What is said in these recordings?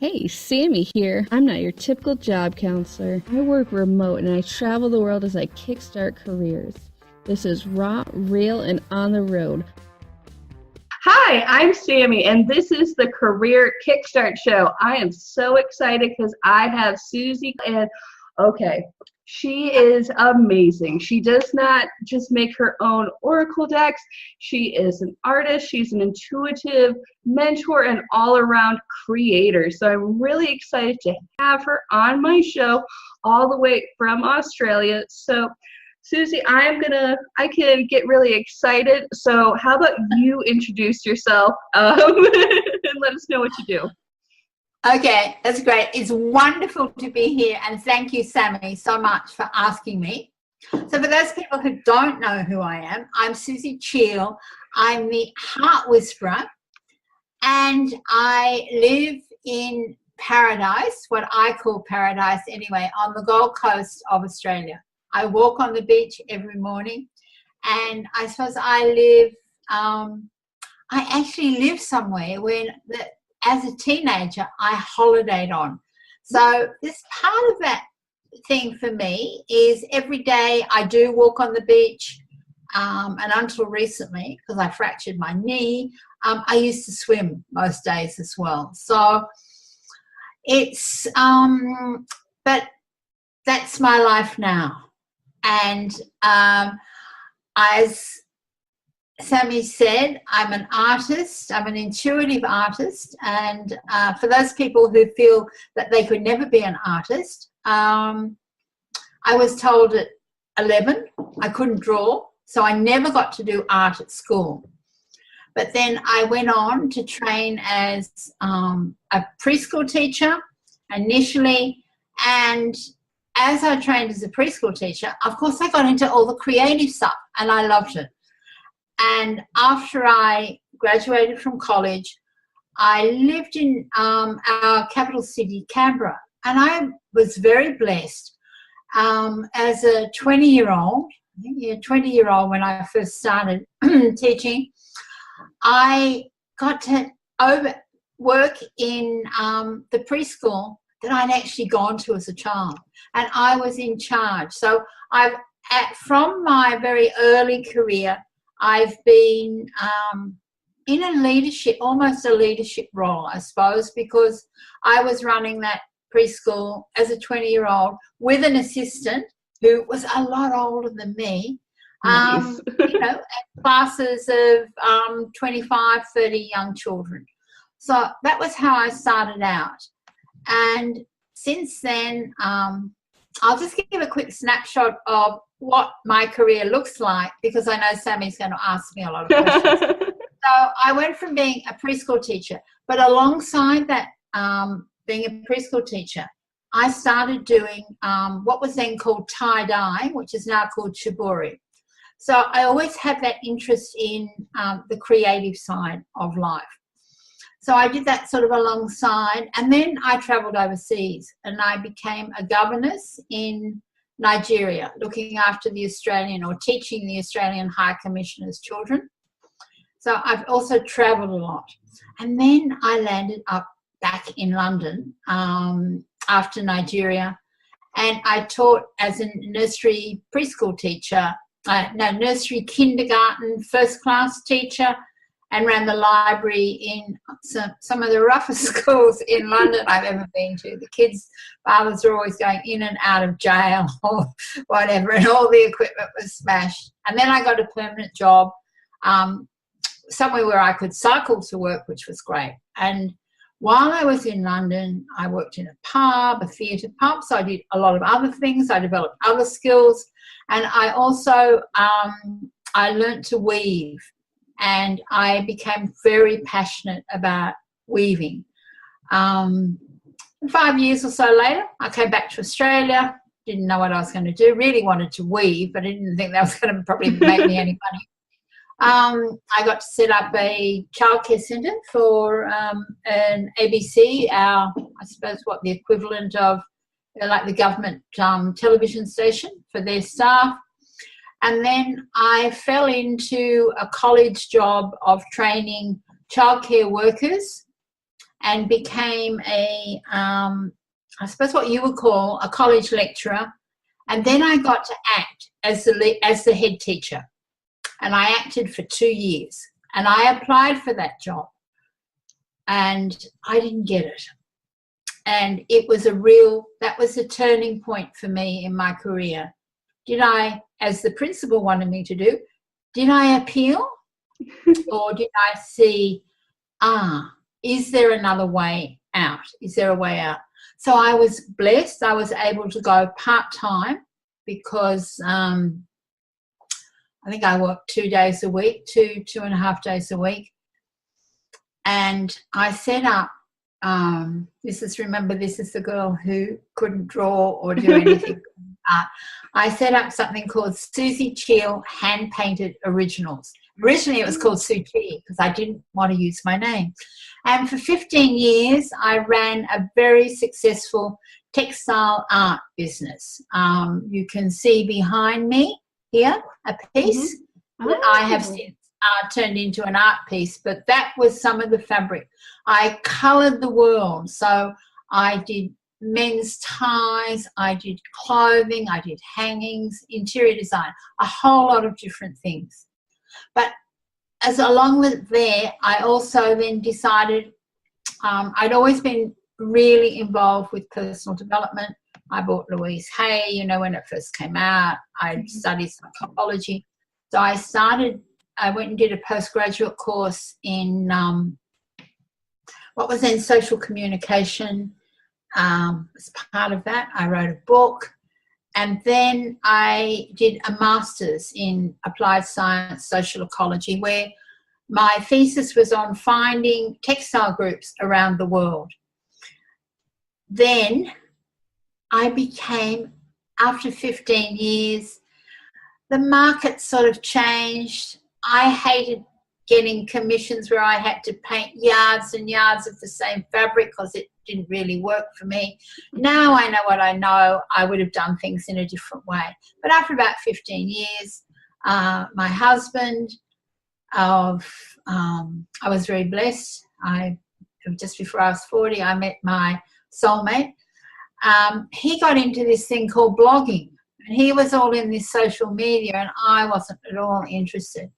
Hey, Sami here. I'm not your typical job counselor. I work remote and I travel the world as I kickstart careers. This is raw, real, and on the road. Hi, I'm Sami, and this is the Career Kickstart Show. I am so excited because I have Suzie, and she is amazing. She does not just make her own Oracle decks. She is an artist. She's an intuitive mentor and all-around creator. So I'm really excited to have her on my show all the way from Australia. So Suzie, I can get really excited. So how about you introduce yourself and let us know what you do. Okay, that's great. It's wonderful to be here, and thank you, Sami, so much for asking me. So for those people who don't know who I am, I'm Suzie Cheel. I'm the Heart Whisperer, and I live in paradise, what I call paradise anyway, on the Gold Coast of Australia. I walk on the beach every morning, and I suppose I actually live somewhere as a teenager, I holidayed on. So this part of that thing for me is every day I do walk on the beach, and until recently, because I fractured my knee, I used to swim most days as well. So it's, but that's my life now. And as Sami said, I'm an artist. I'm an intuitive artist, and for those people who feel that they could never be an artist, I was told at 11 I couldn't draw, so I never got to do art at school. But then I went on to train as a preschool teacher initially, and as I trained as a preschool teacher, of course I got into all the creative stuff, and I loved it. And after I graduated from college, I lived in our capital city, Canberra, and I was very blessed. As a 20-year-old, when I first started teaching, I got to work in the preschool that I'd actually gone to as a child, and I was in charge. So from my very early career, I've been in almost a leadership role, I suppose, because I was running that preschool as a 20-year-old with an assistant who was a lot older than me, Nice. classes of 25, 30 young children. So that was how I started out. And since then, I'll just give a quick snapshot of what my career looks like, because I know Sami's going to ask me a lot of questions. So I went from being a preschool teacher, but alongside that, being a preschool teacher, I started doing what was then called tie-dye, which is now called shibori. So I always had that interest in the creative side of life. So I did that sort of alongside, and then I travelled overseas and I became a governess in Nigeria, looking after the Australian, or teaching the Australian High Commissioner's children. So I've also travelled a lot. And then I landed up back in London after Nigeria, and I taught as a nursery preschool teacher, nursery kindergarten first class teacher, and ran the library in some of the roughest schools in London I've ever been to. The kids' fathers are always going in and out of jail or whatever, and all the equipment was smashed. And then I got a permanent job somewhere where I could cycle to work, which was great. And while I was in London, I worked in a pub, a theatre pub, so I did a lot of other things. I developed other skills, and I also I learnt to weave. And I became very passionate about weaving. 5 years or so later, I came back to Australia, didn't know what I was going to do, really wanted to weave, but I didn't think that was going to probably make me any money. I got to set up a childcare centre for an ABC, I suppose what the equivalent of like the government television station for their staff. And then I fell into a college job of training childcare workers and became I suppose what you would call a college lecturer. And then I got to act as the head teacher. And I acted for 2 years. And I applied for that job. And I didn't get it. And it was that was a turning point for me in my career. Did I, as the principal wanted me to do, did I appeal? Or did I see, is there another way out? Is there a way out? So I was blessed. I was able to go part-time because I think I worked 2 days a week, 2.5 days a week. And I set up, this is the girl who couldn't draw or do anything. I set up something called Suzie Cheel Hand-Painted Originals. Originally it was called Suzie Cheel because I didn't want to use my name. And for 15 years I ran a very successful textile art business. You can see behind me here a piece that I have since turned into an art piece, but that was some of the fabric. I coloured the world. So I did men's ties, I did clothing, I did hangings, interior design, a whole lot of different things. But as along with there, I also then decided I'd always been really involved with personal development. I bought Louise Hay, when it first came out. I studied psychology. So I went and did a postgraduate course in what was then social communication. As part of that, I wrote a book. And then I did a master's in applied science, social ecology, where my thesis was on finding textile groups around the world. Then I became, after 15 years, the market sort of changed. I hated getting commissions where I had to paint yards and yards of the same fabric because it didn't really work for me. Now I know what I know. I would have done things in a different way. But after about 15 years, my husband, I was very blessed. Just before I was 40, I met my soulmate. He got into this thing called blogging, and he was all in this social media, and I wasn't at all interested.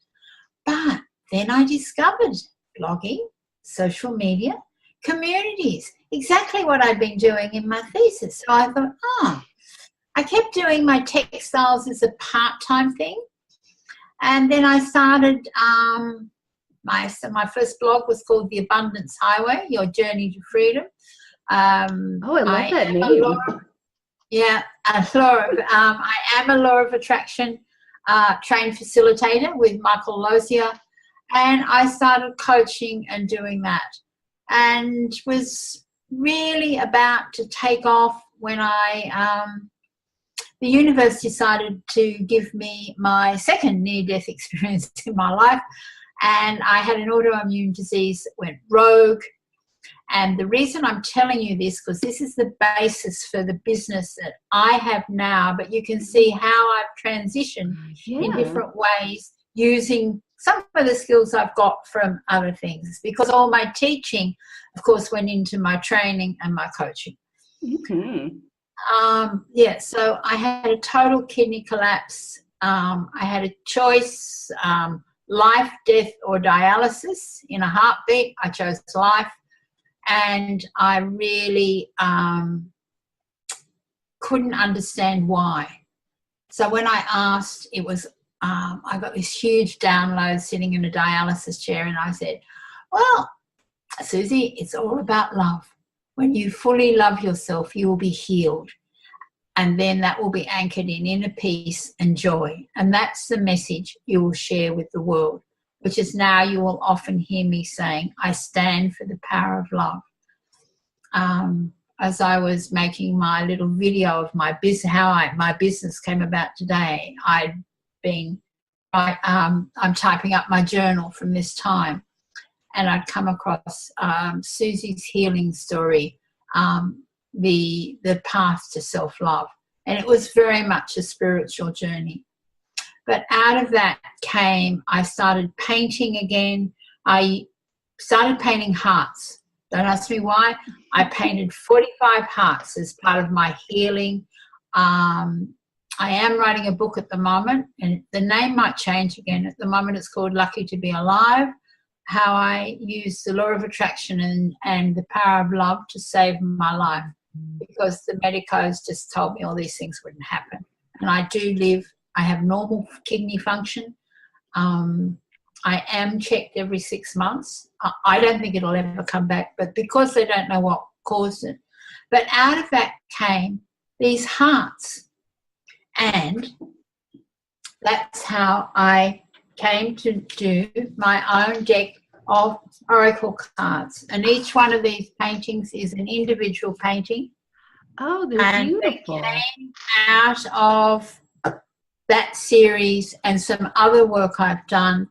But then I discovered blogging, social media, communities, exactly what I'd been doing in my thesis. So I thought, I kept doing my textiles as a part-time thing. And then I started, my first blog was called The Abundance Highway, Your Journey to Freedom. I love that name. I am a law of attraction trained facilitator with Michael Lozier. And I started coaching and doing that, and was really about to take off when the universe decided to give me my second near-death experience in my life, and I had an autoimmune disease that went rogue. And the reason I'm telling you this, because this is the basis for the business that I have now, but you can see how I've transitioned in different ways using some of the skills I've got from other things, because all my teaching, of course, went into my training and my coaching. So I had a total kidney collapse. I had a choice, life, death, or dialysis in a heartbeat. I chose life, and I really couldn't understand why. So when I asked, it was I got this huge download sitting in a dialysis chair, and I said, well, Suzie, it's all about love. When you fully love yourself, you will be healed. And then that will be anchored in inner peace and joy. And that's the message you will share with the world, which is now you will often hear me saying, I stand for the power of love. As I was making my little video of my business, my business came about today, I'm typing up my journal from this time, and I'd come across Susie's healing story, the path to self-love, and it was very much a spiritual journey. But out of that came, I started painting again. I started painting hearts Don't ask me why. I painted 45 hearts as part of my healing. I am writing a book at the moment, and the name might change again. At the moment, it's called Lucky to Be Alive, how I use the law of attraction and the power of love to save my life, because the medicos just told me all these things wouldn't happen. And I do live, I have normal kidney function. I am checked every 6 months. I don't think it'll ever come back, but because they don't know what caused it. But out of that came these hearts. And that's how I came to do my own deck of oracle cards. And each one of these paintings is an individual painting. Oh, they're beautiful. They came out of that series and some other work I've done.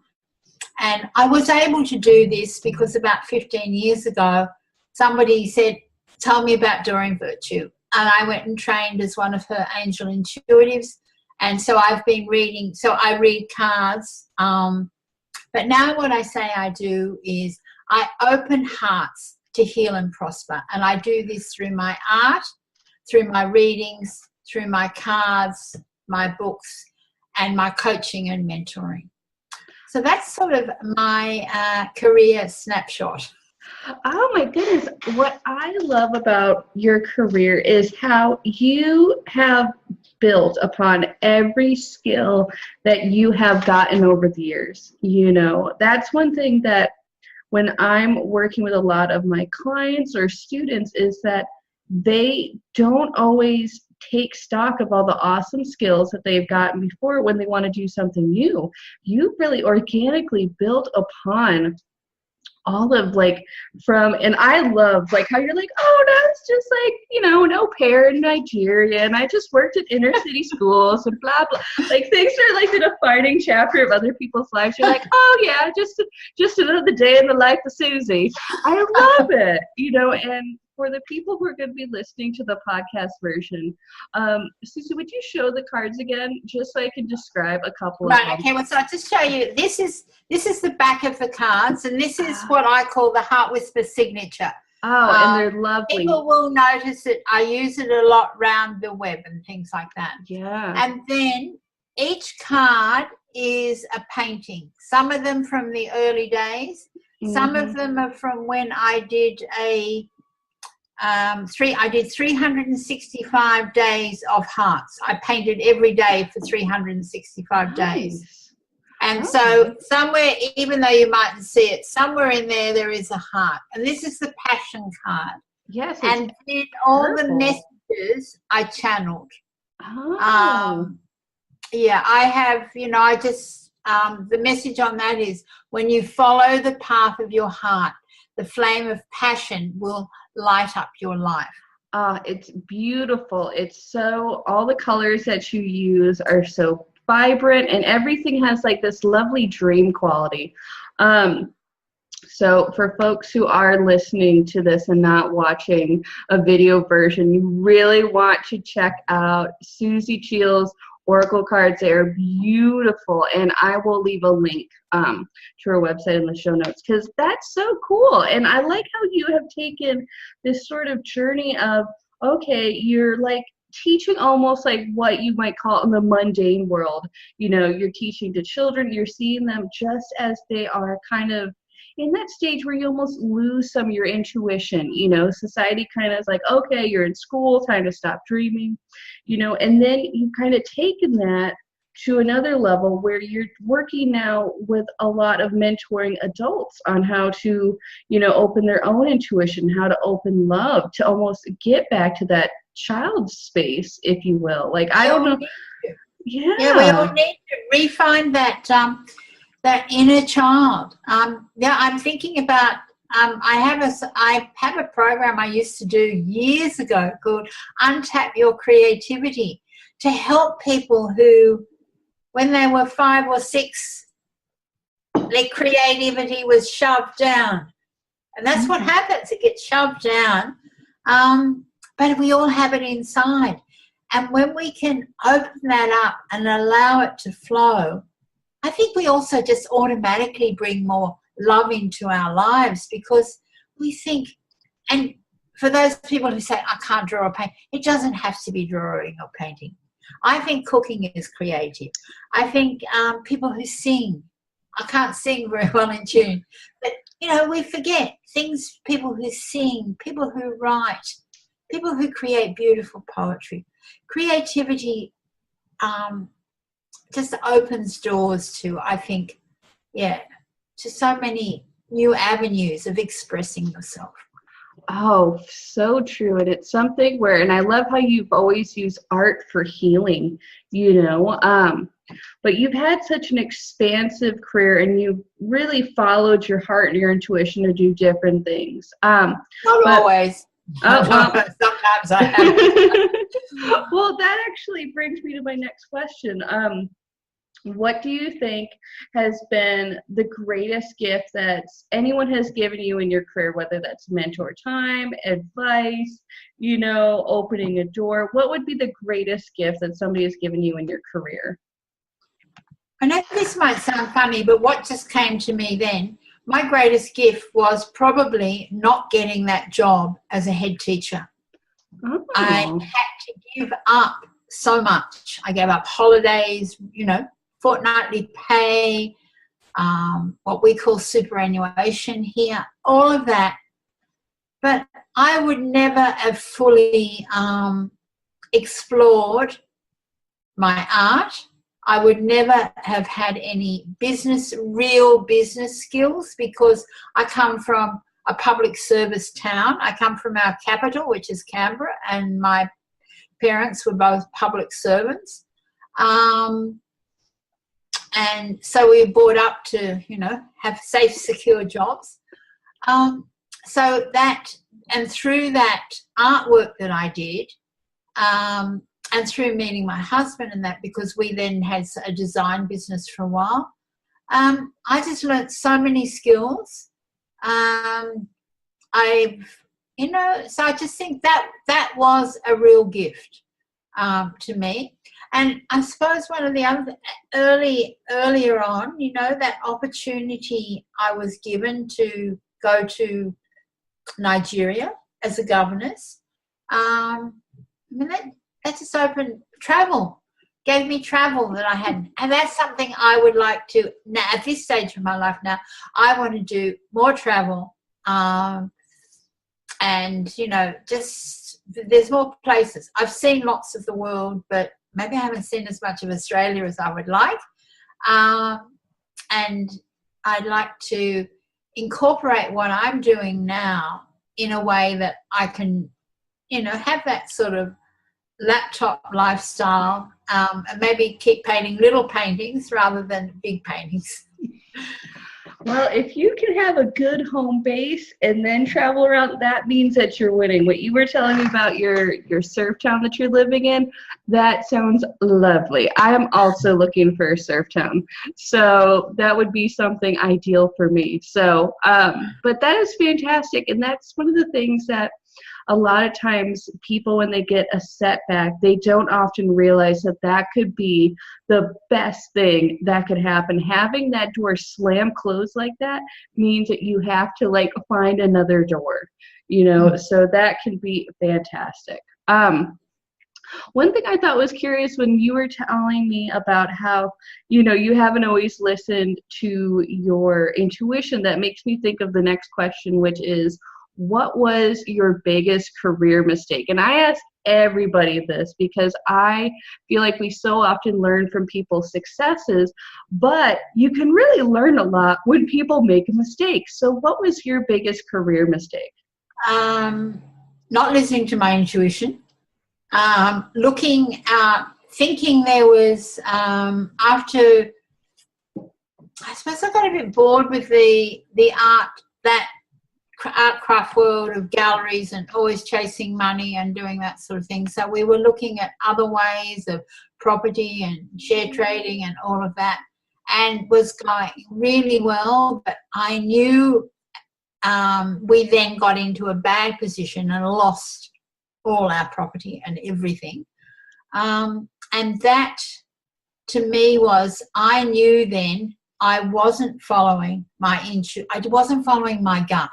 And I was able to do this because about 15 years ago, somebody said, tell me about Doreen Virtue. And I went and trained as one of her angel intuitives. And so I've been reading, so I read cards. But now what I say I do is I open hearts to heal and prosper. And I do this through my art, through my readings, through my cards, my books, and my coaching and mentoring. So that's sort of my career snapshot. Oh my goodness. What I love about your career is how you have built upon every skill that you have gotten over the years. You know, that's one thing that when I'm working with a lot of my clients or students is that they don't always take stock of all the awesome skills that they've gotten before when they want to do something new. You really organically built upon all of and I love how you're oh, no, it's just an au pair in Nigeria, and I just worked at inner city schools and blah blah, things are the defining chapter of other people's lives. You're oh yeah, just another day in the life of Suzie. I love it, and for the people who are going to be listening to the podcast version, Suzie, would you show the cards again, just so I can describe a couple of them? Right, okay, well, so I'll just show you. This is the back of the cards, and this is what I call the Heart Whisper signature. Oh, and they're lovely. People will notice that I use it a lot around the web and things like that. Yeah. And then each card is a painting. Some of them from the early days. Mm-hmm. Some of them are from when I did I did 365 days of hearts. I painted every day for 365 days. And so somewhere, even though you mightn't see it, somewhere in there is a heart. And this is the passion card. Yes. And then all the messages I channeled. Oh. Yeah, I have, I just, the message on that is when you follow the path of your heart, the flame of passion will light up your life. It's beautiful. It's all the colors that you use are so vibrant, and everything has this lovely dream quality. So for folks who are listening to this and not watching a video version, you really want to check out Suzie Cheel's Oracle cards. They are beautiful, and I will leave a link to her website in the show notes, because that's so cool. And I like how you have taken this sort of journey of, okay, you're teaching almost what you might call in the mundane world. You're teaching to children, you're seeing them just as they are, kind of in that stage where you almost lose some of your intuition. Society kind of is okay, you're in school, time to stop dreaming, and then you've kind of taken that to another level where you're working now with a lot of mentoring adults on how to, open their own intuition, how to open love, to almost get back to that child space, if you will. I don't know. Yeah, we all need to refine that that inner child. I'm thinking about. I have a program I used to do years ago called Untap Your Creativity, to help people who, when they were 5 or 6, their creativity was shoved down. And that's what happens. It gets shoved down. But we all have it inside. And when we can open that up and allow it to flow, I think we also just automatically bring more love into our lives, because we think and for those people who say, I can't draw or paint, it doesn't have to be drawing or painting. I think cooking is creative. I think people who sing, I can't sing very well in tune, but, you know, we forget things, people who sing, people who write, people who create beautiful poetry. Creativity just opens doors to, I think, to so many new avenues of expressing yourself. Oh, so true. And it's something where, and I love how you've always used art for healing, you know, but you've had such an expansive career and you've really followed your heart and your intuition to do different things. Not always. Oh, well. Sometimes I have. Well, that actually brings me to my next question. What do you think has been the greatest gift that anyone has given you in your career, whether that's mentor time, advice, you know, opening a door? What would be the greatest gift that somebody has given you in your career? I know this might sound funny, but what just came to me then, my greatest gift was probably not getting that job as a head teacher. Oh. I had to give up so much. I gave up holidays, you know, fortnightly pay, what we call superannuation here, all of that. But I would never have fully explored my art. I would never have had any real business skills, because I come from a public service town. I come from our capital, which is Canberra, and my parents were both public servants. And so we were brought up to, you know, have safe, secure jobs. So that, and through that artwork that I did, and through meeting my husband and that, because we then had a design business for a while, I just learnt so many skills. So I just think that was a real gift to me. And I suppose one of the other earlier on, you know, that opportunity I was given to go to Nigeria as a governess. I mean, that just opened travel, gave me travel that I hadn't. And that's something I would like to, now at this stage of my life now, I want to do more travel. And, you know, just there's more places. I've seen lots of the world, but maybe I haven't seen as much of Australia as I would like. And I'd like to incorporate what I'm doing now in a way that I can, you know, have that sort of laptop lifestyle, and maybe keep painting little paintings rather than big paintings. Well, if you can have a good home base and then travel around, that means that you're winning. What you were telling me about your surf town that you're living in, that sounds lovely. I am also looking for a surf town. So that would be something ideal for me. So, but that is fantastic. And that's one of the things that a lot of times people, when they get a setback, they don't often realize that that could be the best thing that could happen. Having that door slam closed like that means that you have to like find another door, you know, so that can be fantastic. One thing I thought was curious when you were telling me about how, you know, you haven't always listened to your intuition, that makes me think of the next question, which is, what was your biggest career mistake? And I ask everybody this because I feel like we so often learn from people's successes, but you can really learn a lot when people make a mistake. So what was your biggest career mistake? Not listening to my intuition, looking out, thinking there was, after, I suppose I got a bit bored with the art craft world of galleries and always chasing money and doing that sort of thing. So we were looking at other ways of property and share trading and all of that, and was going really well. But I knew we then got into a bad position and lost all our property and everything. And that to me was, I knew then I wasn't following my I wasn't following my gut.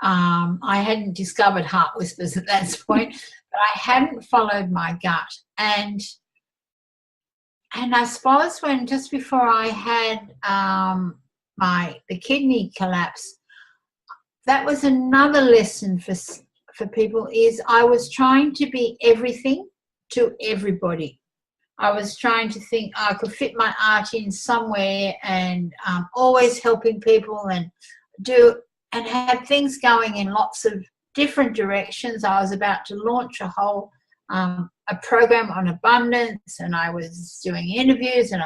I hadn't discovered heart whispers at that point, but I hadn't followed my gut. And I suppose when just before I had the kidney collapse, that was another lesson for people, is I was trying to be everything to everybody. I was trying to think I could fit my art in somewhere, and always helping people and had things going in lots of different directions. I was about to launch a whole a program on abundance, and I was doing interviews, and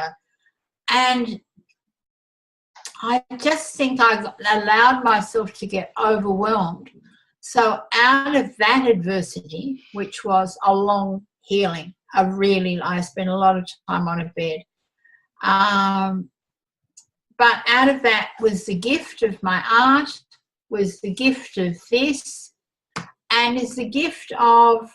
I just think I allowed myself to get overwhelmed. So out of that adversity, which was a long healing, I spent a lot of time on a bed. But out of that was the gift of my art, was the gift of this, and is the gift of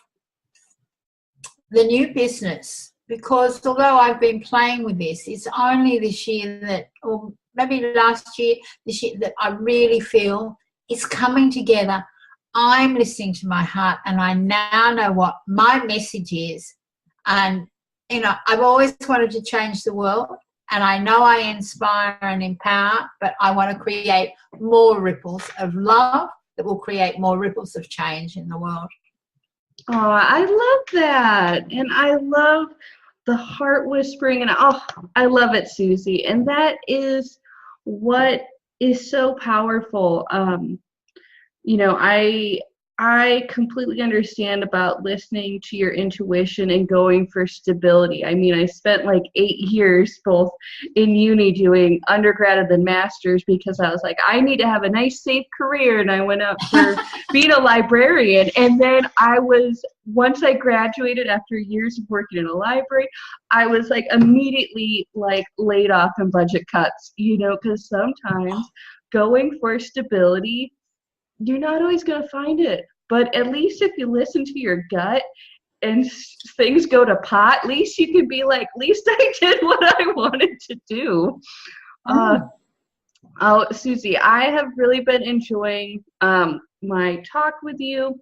the new business. Because although I've been playing with this, it's only this year that, or maybe last year, this year, that I really feel it's coming together. I'm listening to my heart, and I now know what my message is. And, you know, I've always wanted to change the world, and I know I inspire and empower, but I want to create more ripples of love that will create more ripples of change in the world. Oh, I love that. And I love the heart whispering, and I love it, Suzie. And that is what is so powerful. You know, I completely understand about listening to your intuition and going for stability. I mean, I spent like 8 years both in uni doing undergrad and then master's, because I was like, I need to have a nice, safe career. And I went up for being a librarian. And then once I graduated after years of working in a library, I was like immediately like laid off and budget cuts, you know, because sometimes going for stability, you're not always going to find it. But at least if you listen to your gut and things go to pot, at least you can be like, at least I did what I wanted to do. Suzie, I have really been enjoying my talk with you,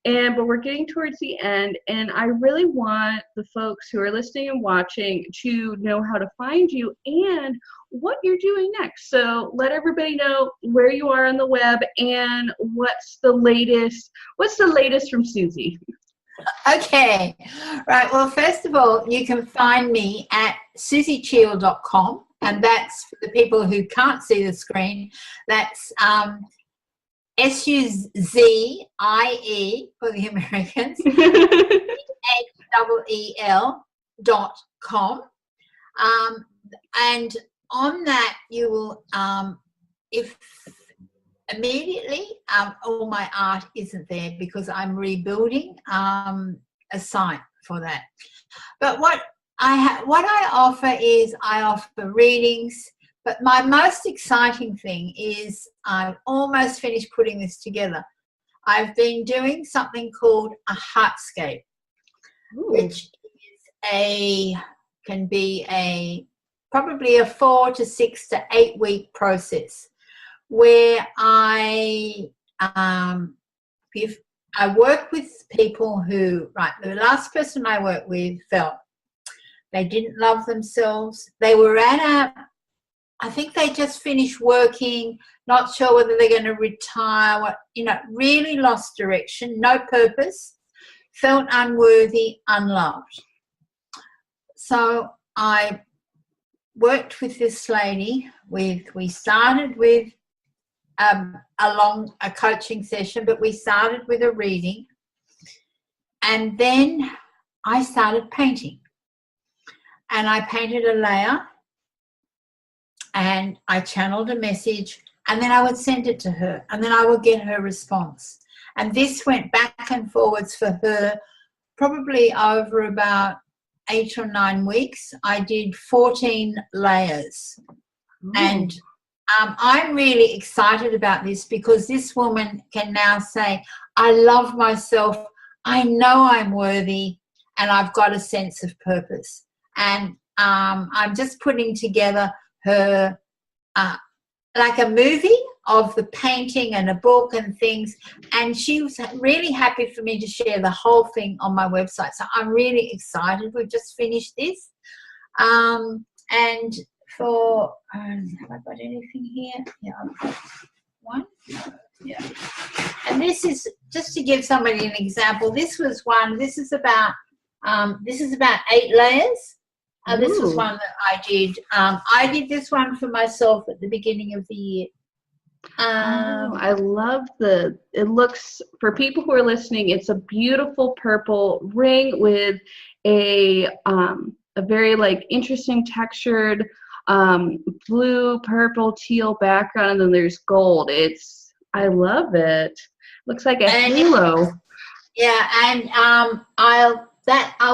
but we're getting towards the end, and I really want the folks who are listening and watching to know how to find you and what you're doing next. So let everybody know where you are on the web and what's the latest from Suzie. Okay, right. Well, first of all, you can find me at suziecheel.com, and that's for the people who can't see the screen. That's SUZIE for the Americans, HEEL.com. And on that, you will, if immediately, all my art isn't there because I'm rebuilding a site for that. But what I offer is I offer readings. But my most exciting thing is I've almost finished putting this together. I've been doing something called a heartscape, which can be probably a 4 to 6 to 8 week process where I work with people who, the last person I worked with felt they didn't love themselves. They were I think they just finished working, not sure whether they're going to retire, really lost direction, no purpose, felt unworthy, unloved. So I worked with this lady. We started with a coaching session, but we started with a reading. And then I started painting. And I painted a layer, and I channeled a message, and then I would send it to her, and then I would get her response. And this went back and forwards for her probably over about 8 or 9 weeks. I did 14 layers. Ooh. And I'm really excited about this because this woman can now say, I love myself, I know I'm worthy, and I've got a sense of purpose. And I'm just putting together her like a movie of the painting and a book and things, and she was really happy for me to share the whole thing on my website. So I'm really excited. We've just finished this. And for, have I got anything here? Yeah, I've got one. Yeah. And this is, just to give somebody an example, this was one, this is about 8 layers. This was one that I did. I did this one for myself at the beginning of the year. I love it looks, for people who are listening, it's a beautiful purple ring with a very like interesting textured blue, purple, teal background, and then there's gold. I love it. Looks like a halo. Yeah, and I'll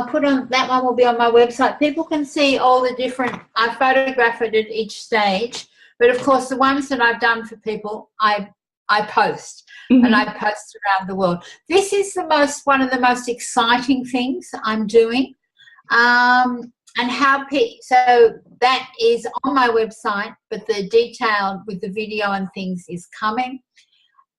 put on, that one will be on my website. People can see all the different, I photograph it at each stage, but of course the ones that I've done for people, I post, and I post around the world. This is one of the most exciting things I'm doing, and so that is on my website, but the detail with the video and things is coming.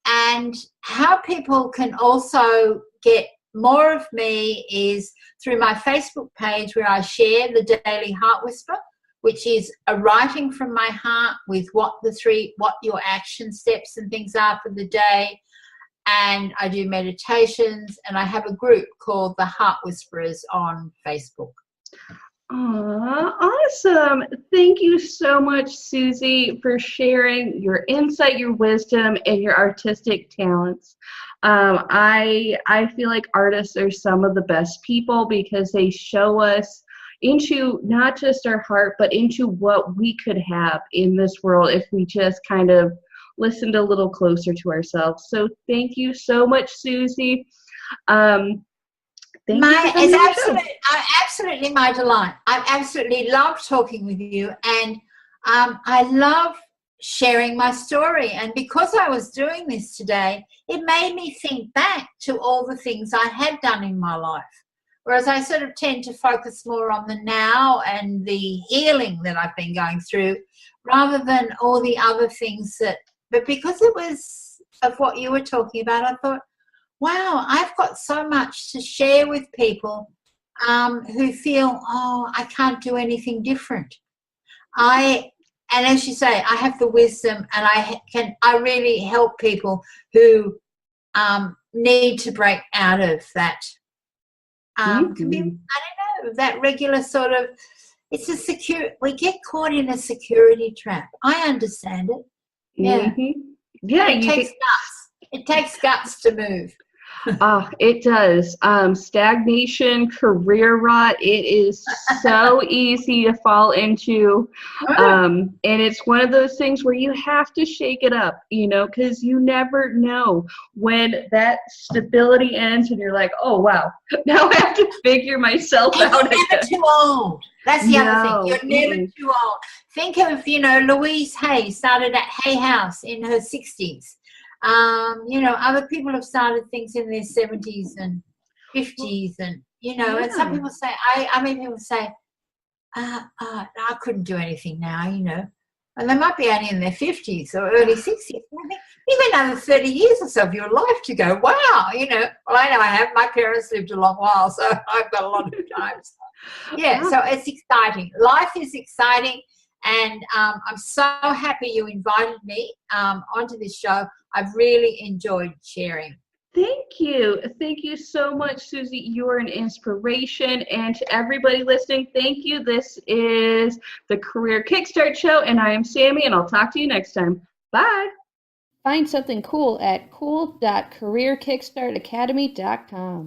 And how people can also get more of me is through my Facebook page, where I share the Daily Heart Whisper, which is a writing from my heart with what your action steps and things are for the day. And I do meditations, and I have a group called the Heart Whisperers on Facebook. Awesome. Thank you so much, Suzie, for sharing your insight, your wisdom, and your artistic talents. I feel like artists are some of the best people because they show us into not just our heart, but into what we could have in this world if we just kind of listened a little closer to ourselves. So thank you so much, Suzie. It's absolutely my delight. I absolutely love talking with you, and I love sharing my story. And because I was doing this today, it made me think back to all the things I had done in my life, whereas I sort of tend to focus more on the now and the healing that I've been going through, rather than all the other things but because it was of what you were talking about, I thought, wow, I've got so much to share with people who feel, I can't do anything different. And as you say, I have the wisdom, and I really help people who need to break out of that. Can be, I don't know, that regular sort of, we get caught in a security trap. I understand it. Yeah. Yeah. It takes guts. It takes guts to move. It does. Stagnation, career rot, it is so easy to fall into. And it's one of those things where you have to shake it up, because you never know when that stability ends and you're like, oh, wow, now I have to figure myself out. You're never too old. That's the other thing. You're never too old. Think of, Louise Hay started at Hay House in her 60s. Other people have started things in their 70s and 50s, and and some people say, people say, I couldn't do anything now, and they might be only in their 50s or early 60s. I think you've another 30 years or so of your life to go. Wow, well, I know I have. My parents lived a long while, so I've got a lot of time. So it's exciting. Life is exciting. And I'm so happy you invited me onto this show. I've really enjoyed sharing. Thank you. Thank you so much, Suzie. You're an inspiration. And to everybody listening, thank you. This is the Career Kickstart Show, and I am Sami, and I'll talk to you next time. Bye. Find something cool at cool.careerkickstartacademy.com.